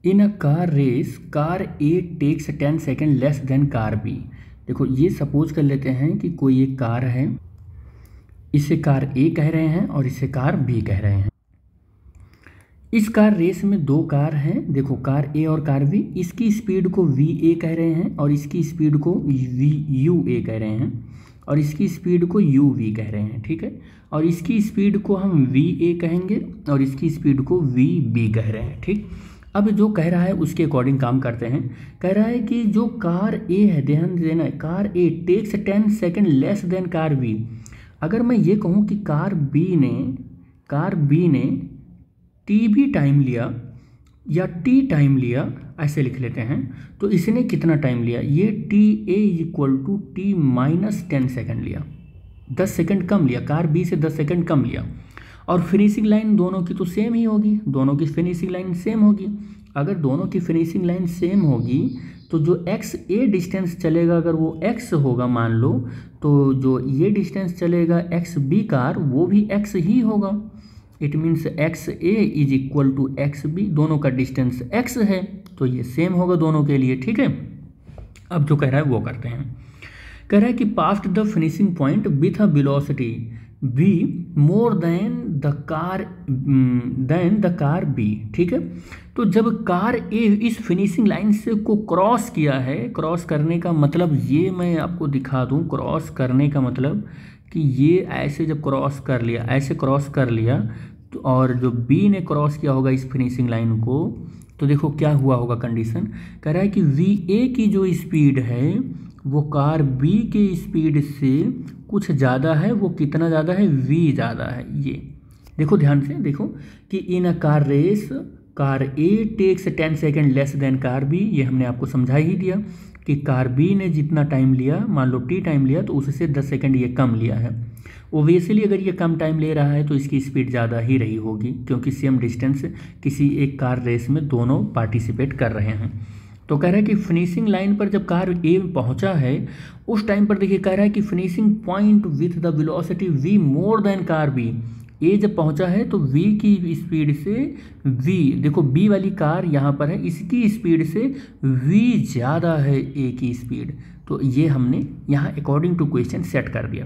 In a car race car A takes 10 second less than car B. देखो ये suppose कर लेते हैं कि कोई एक कार है, इसे कार ए कह रहे हैं और इसे कार बी कह रहे हैं। इस कार रेस में दो कार हैं, देखो कार ए और कार बी। इसकी स्पीड को वी ए कह रहे हैं और इसकी स्पीड को वी यू ए कह रहे हैं और इसकी स्पीड को यू वी कह रहे हैं, ठीक है। और इसकी स्पीड को हम वी ए कहेंगे और इसकी स्पीड को वी बी कह रहे हैं, ठीक। अब जो कह रहा है उसके अकॉर्डिंग काम करते हैं। कह रहा है कि जो कार ए है, ध्यान देना है, car A takes 10 second less than car B. अगर मैं ये कहूँ कि कार बी ने टी भी टाइम लिया या टी टाइम लिया, ऐसे लिख लेते हैं, तो इसने कितना टाइम लिया, ये T A equal to T minus 10 second लिया, 10 सेकेंड कम लिया, कार बी से 10 सेकेंड कम लिया। और फिनिशिंग लाइन दोनों की तो सेम ही होगी, दोनों की फिनिशिंग लाइन सेम होगी। अगर दोनों की फिनिशिंग लाइन सेम होगी तो जो एक्स ए डिस्टेंस चलेगा, अगर वो एक्स होगा मान लो, तो जो ये डिस्टेंस चलेगा एक्स बी कार, वो भी एक्स ही होगा। It means X A is equal to X B, दोनों का डिस्टेंस एक्स है तो ये सेम होगा दोनों के लिए, ठीक है। अब जो कह रहा है वो करते हैं। कह रहा है कि past the finishing point with a velocity B more than the car B, ठीक है। तो जब कार ए इस फिनिशिंग लाइन से को क्रॉस किया है, क्रॉस करने का मतलब ये मैं आपको दिखा दूं, क्रॉस करने का मतलब कि ये ऐसे जब क्रॉस कर लिया, ऐसे क्रॉस कर लिया, तो और जो बी ने क्रॉस किया होगा इस फिनिशिंग लाइन को, तो देखो क्या हुआ होगा कंडीशन। कह रहा है कि वी ए की जो स्पीड है वो कार बी के स्पीड से कुछ ज़्यादा है। वो कितना ज़्यादा है, वी ज़्यादा है। ये देखो ध्यान से देखो कि in a car race car A takes 10 second less than car B, ये हमने आपको समझा ही दिया कि कार बी ने जितना टाइम लिया, मान लो टी टाइम लिया, तो उससे 10 सेकेंड ये कम लिया है। ओबियसली अगर ये कम टाइम ले रहा है तो इसकी स्पीड ज़्यादा ही रही होगी, क्योंकि सेम डिस्टेंस किसी एक कार रेस में दोनों पार्टिसिपेट कर रहे हैं। तो कह रहा है कि फिनिशिंग लाइन पर जब कार ए पहुंचा है उस टाइम पर देखिए कह रहा है कि finishing point with the velocity v more than car B. A जब पहुंचा है तो वी की स्पीड से वी, देखो बी वाली कार यहाँ पर है, इसकी स्पीड से वी ज़्यादा है ए की स्पीड। तो ये हमने यहाँ अकॉर्डिंग टू क्वेश्चन सेट कर दिया।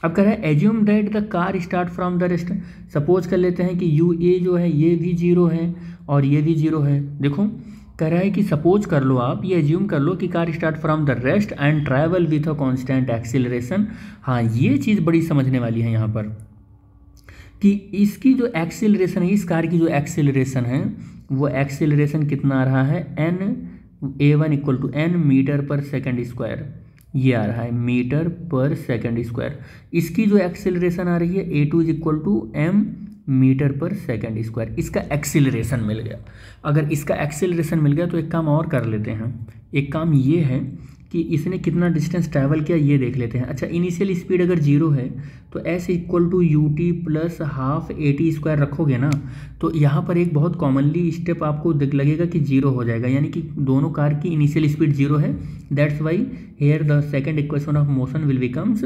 अब कह रहा है assume that the car start from the rest. Suppose कर लेते हैं कि यू ए जो है ये भी जीरो है और ये भी जीरो है। देखो कह रहा है कि सपोज कर लो, आप ये एज्यूम कर लो कि car start from the rest and travel with a constant acceleration. हाँ, ये चीज़ बड़ी समझने वाली है यहाँ पर कि इसकी जो एक्सीलरेशन है, इस कार की जो एक्सीलरेशन है, वो एक्सीलरेशन कितना आ रहा है, N A one equal to N metre पर सेकेंड स्क्वायर, ये आ रहा है मीटर पर सेकेंड स्क्वायर। इसकी जो एक्सीलरेशन आ रही है a two is equal to m meter पर सेकेंड स्क्वायर। इसका एक्सीलरेशन मिल गया। अगर इसका एक्सीलरेशन मिल गया तो एक काम और कर लेते हैं। एक काम ये है कि इसने कितना डिस्टेंस ट्रैवल किया ये देख लेते हैं। अच्छा, इनिशियल स्पीड अगर जीरो है तो S equal to U T plus half A T square रखोगे ना, तो यहाँ पर एक बहुत कॉमनली स्टेप आपको लगेगा कि जीरो हो जाएगा, यानी कि दोनों कार की इनिशियल स्पीड जीरो है। That's why here the second equation of motion will becomes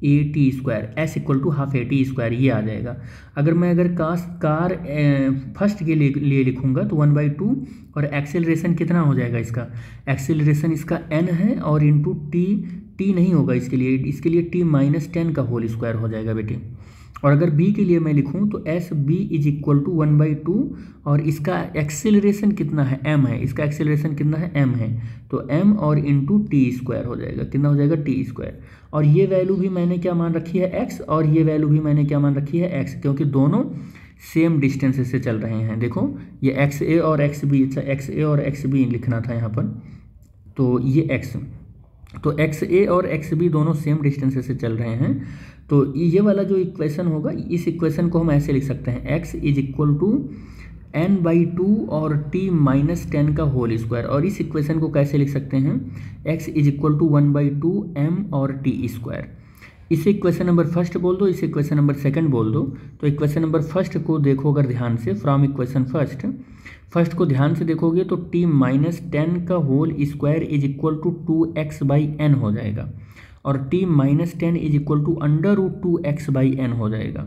A T square, S equal to half A T square, ये आ जाएगा। अगर कार फर्स्ट के लिए लिखूंगा तो 1/2 और एक्सेलरेशन कितना हो जाएगा, इसका एक्सेलरेशन इसका n है और इंटू टी नहीं होगा इसके लिए टी माइनस 10 का होल स्क्वायर हो जाएगा बेटे। और अगर b के लिए मैं लिखूं तो S B is equal to 1/2 और इसका एक्सेलरेशन कितना है, m है, इसका एक्सेलरेशन कितना है, m है, तो m और इंटू टी स्क्वायर हो जाएगा, कितना हो जाएगा, टी स्क्वायर। और ये वैल्यू भी मैंने क्या मान रखी है, x, और ये वैल्यू भी मैंने क्या मान रखी है, x, क्योंकि दोनों सेम डिस्टेंस से चल रहे हैं। देखो ये एक्स ए और एक्स बी, अच्छा एक्स ए और एक्स बी लिखना था यहाँ पर, तो ये x, तो एक्स ए और एक्स बी दोनों सेम डिस्टेंस से चल रहे हैं। तो ये वाला जो इक्वेशन होगा, इस इक्वेशन को हम ऐसे लिख सकते हैं, x is equal to n/2 और t माइनस 10 का होल स्क्वायर। और इस इक्वेशन को कैसे लिख सकते हैं, x is equal to 1/2 m और t स्क्वायर। इसे इक्वेशन नंबर फर्स्ट बोल दो, इसे इक्वेशन नंबर सेकंड बोल दो। तो इक्वेशन नंबर फर्स्ट को देखो अगर ध्यान से, फ्रॉम इक्वेशन फर्स्ट को ध्यान से देखोगे तो t माइनस 10 का whole square is equal to 2x/n हो जाएगा और t minus 10 is equal to √2x/n हो जाएगा।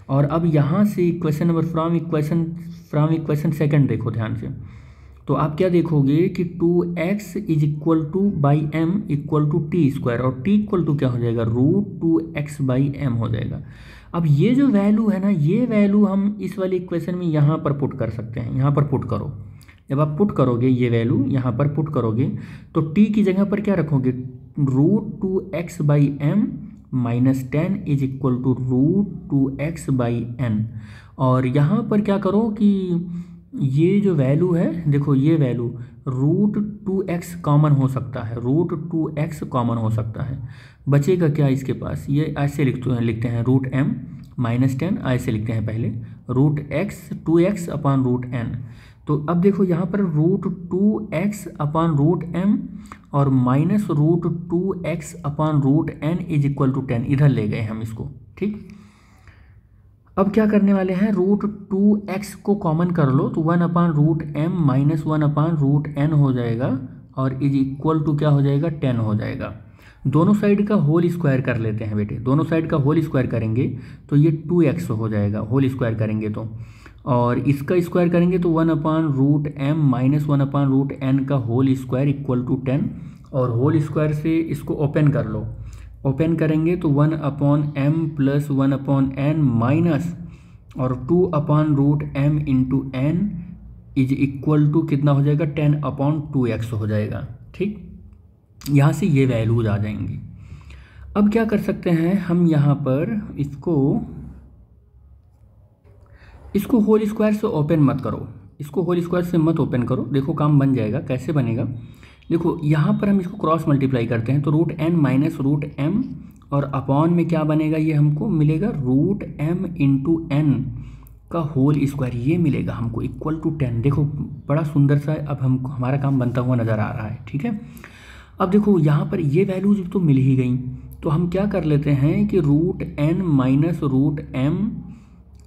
और अब यहाँ से equation number from equation second देखो ध्यान से, तो आप क्या देखोगे कि 2x is equal to by M equal to T square, और टी इक्वल टू क्या हो जाएगा, √2x बाई एम हो जाएगा। अब ये जो वैल्यू है ना, ये वैल्यू हम इस वाली इक्वेशन में यहाँ पर पुट कर सकते हैं। यहाँ पर पुट करो, जब आप पुट करोगे ये वैल्यू यहाँ पर पुट करोगे तो t की जगह पर क्या रखोगे, √2x by M minus 10 is equal to √2x by N. और यहाँ पर क्या करो कि ये जो वैल्यू है, देखो ये वैल्यू √2x कॉमन हो सकता है, √2x कॉमन हो सकता है, बचेगा क्या इसके पास, ये ऐसे लिखते हैं √m माइनस 10, ऐसे लिखते हैं पहले √2x अपॉन √n। तो अब देखो यहाँ पर √2x अपॉन √m और minus √2x upon √n is equal to 10, इधर ले गए हम इसको, ठीक। अब क्या करने वाले हैं, √2x को कॉमन कर लो तो 1 upon √m minus 1 upon √n हो जाएगा और इज इक्वल टू क्या हो जाएगा, 10 हो जाएगा। दोनों साइड का होल स्क्वायर कर लेते हैं बेटे, दोनों साइड का होल स्क्वायर करेंगे तो ये 2x हो जाएगा, होल स्क्वायर करेंगे तो, और इसका स्क्वायर करेंगे तो 1 upon √m minus 1 upon √n का होल स्क्वायर इक्वल टू 10, और होल स्क्वायर से इसको ओपन कर लो, ओपन करेंगे तो 1 upon m plus 1 upon n minus और 2 upon √m into n is equal to कितना हो जाएगा, 10 अपॉन 2x हो जाएगा, ठीक। यहाँ से ये वैल्यूज आ जाएंगी। अब क्या कर सकते हैं हम, यहाँ पर इसको होल स्क्वायर से ओपन मत करो, इसको होल स्क्वायर से मत ओपन करो, देखो काम बन जाएगा। कैसे बनेगा, देखो यहाँ पर हम इसको क्रॉस मल्टीप्लाई करते हैं तो √n माइनस √m और अपॉन में क्या बनेगा, ये हमको मिलेगा √m इंटू n का होल स्क्वायर, ये मिलेगा हमको इक्वल टू 10। देखो बड़ा सुंदर सा अब हमको हमारा काम बनता हुआ नज़र आ रहा है, ठीक है। अब देखो यहाँ पर ये वैल्यूज तो मिल ही गई, तो हम क्या कर लेते हैं कि √n माइनस √m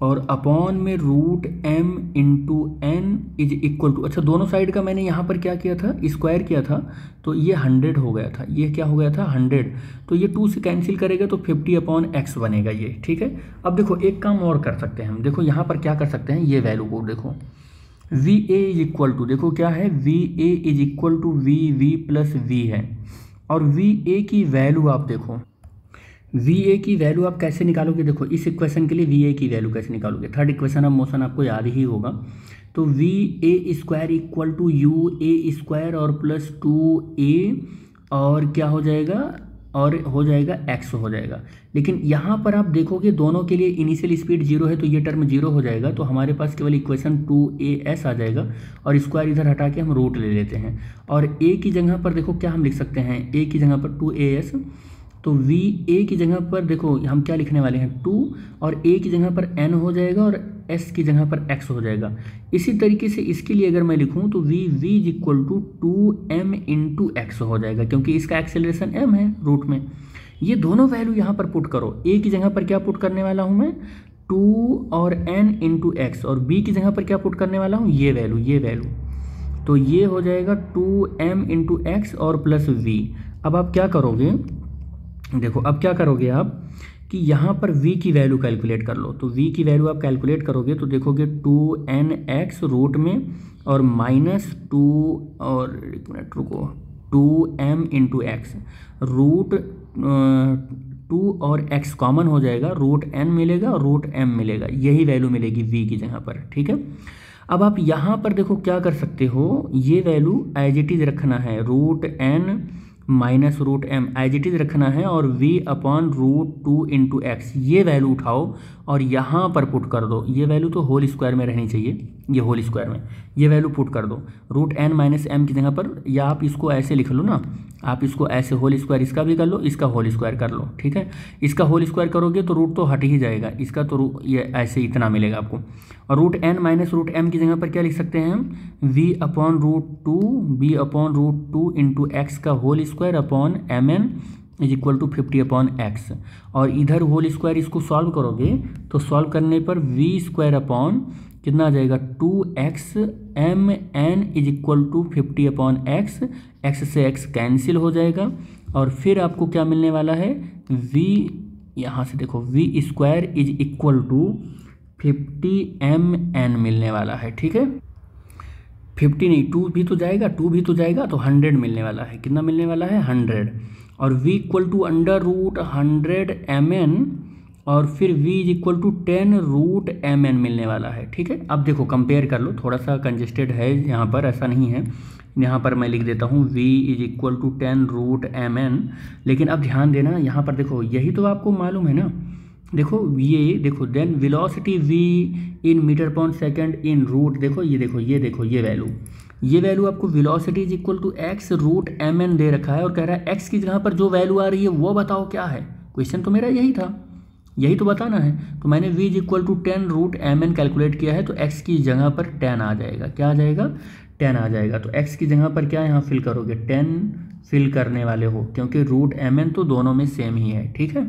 और अपॉन में √m into n is equal to, अच्छा दोनों साइड का मैंने यहाँ पर क्या किया था, स्क्वायर किया था, तो ये 100 हो गया था, ये क्या हो गया था 100, तो ये 2 से कैंसिल करेगा तो 50 अपॉन x बनेगा ये, ठीक है। अब देखो एक काम और कर सकते हैं हम, देखो यहाँ पर क्या कर सकते हैं, ये वैल्यू को देखो VA इज इक्वल टू, देखो क्या है, VA is equal to VV plus V है, और VA की वैल्यू आप देखो, VA की वैल्यू आप कैसे निकालोगे, देखो इस इक्वेशन के लिए VA की वैल्यू कैसे निकालोगे, थर्ड इक्वेशन ऑफ मोशन आपको याद ही होगा, तो VA square equal to UA square और प्लस 2A और क्या हो जाएगा, और हो जाएगा x हो जाएगा। लेकिन यहाँ पर आप देखोगे दोनों के लिए इनिशियल स्पीड 0 है तो ये टर्म 0 हो जाएगा, तो हमारे पास केवल इक्वेशन 2AS आ जाएगा, और स्क्वायर इधर हटा के हम रूट ले लेते हैं, और a की जगह पर देखो क्या हम लिख सकते हैं, a की जगह पर 2AS, तो VA की जगह पर देखो हम क्या लिखने वाले हैं 2, और A की जगह पर n हो जाएगा और S की जगह पर x हो जाएगा। इसी तरीके से इसके लिए अगर मैं लिखूं तो VV is equal to 2m into X हो जाएगा, क्योंकि इसका एक्सेलरेशन m है रूट में। ये दोनों वैल्यू यहाँ पर पुट करो, A की जगह पर क्या पुट करने वाला हूँ मैं 2 और n इंटू एक्स, और B की जगह पर क्या पुट करने वाला हूँ ये वैल्यू, तो ये हो जाएगा 2m इंटू एक्स और प्लस V। अब आप क्या करोगे, देखो अब क्या करोगे आप कि यहाँ पर v की वैल्यू कैलकुलेट कर लो, तो v की वैल्यू आप कैलकुलेट करोगे तो देखोगे 2nx रूट में और माइनस 2 और एक मिनट रुको 2m इंटू एक्स, रूट 2 और x कॉमन हो जाएगा, √n मिलेगा और √m मिलेगा, यही वैल्यू मिलेगी v की जगह पर, ठीक है। अब आप यहाँ पर देखो क्या कर सकते हो, ये वैल्यू एज इट इज रखना है, √n minus √m as it is रखना है, और v अपॉन √2 इंटू एक्स, ये वैल्यू उठाओ और यहाँ पर पुट कर दो, ये वैल्यू तो होल स्क्वायर में रहनी चाहिए, ये होल स्क्वायर में ये वैल्यू पुट कर दो √n माइनस m की जगह पर, या आप इसको ऐसे लिख लो ना, आप इसको ऐसे होल स्क्वायर इसका भी कर लो, इसका होल स्क्वायर कर लो, ठीक है। इसका होल स्क्वायर करोगे तो रूट तो हट ही जाएगा, इसका तो ये ऐसे इतना मिलेगा आपको, और √n माइनस √m की जगह पर क्या लिख सकते हैं हम v upon √2 b upon √2 into x का whole square upon mn is equal to 50 upon x, और इधर होल स्क्वायर इसको सॉल्व करोगे तो सॉल्व करने पर v स्क्वायर अपॉन कितना आ जाएगा 2x mn is equal to 50 upon X, x से x कैंसिल हो जाएगा, और फिर आपको क्या मिलने वाला है v, यहाँ से देखो v square is equal to 50 mn मिलने वाला है, ठीक है। 50 नहीं, 2 भी तो जाएगा, 2 भी तो जाएगा, तो 100 मिलने वाला है। कितना मिलने वाला है? 100। और v इक्वल टू अंडर रूट 100mn और फिर v is equal to 10√mn मिलने वाला है। ठीक है, अब देखो कंपेयर कर लो, थोड़ा सा कंजेस्टेड है यहाँ पर, ऐसा नहीं है। यहाँ पर मैं लिख देता हूँ v is equal to 10√mn, लेकिन अब ध्यान देना यहाँ पर, देखो यही तो आपको मालूम है ना। देखो ये देखो, then velocity v in metre पर सेकेंड इन रूट, देखो ये वैल्यू आपको velocity is equal to x√mn दे रखा है और कह रहा है x की जगह पर जो वैल्यू आ रही है वो बताओ क्या है। क्वेश्चन तो मेरा यही था, यही तो बताना है। तो मैंने v is equal to 10√mn calculate किया है, तो x की जगह पर 10 आ जाएगा। क्या आ जाएगा? 10 आ जाएगा। तो x की जगह पर क्या यहाँ फिल करोगे? 10 फिल करने वाले हो, क्योंकि √mn तो दोनों में सेम ही है। ठीक है।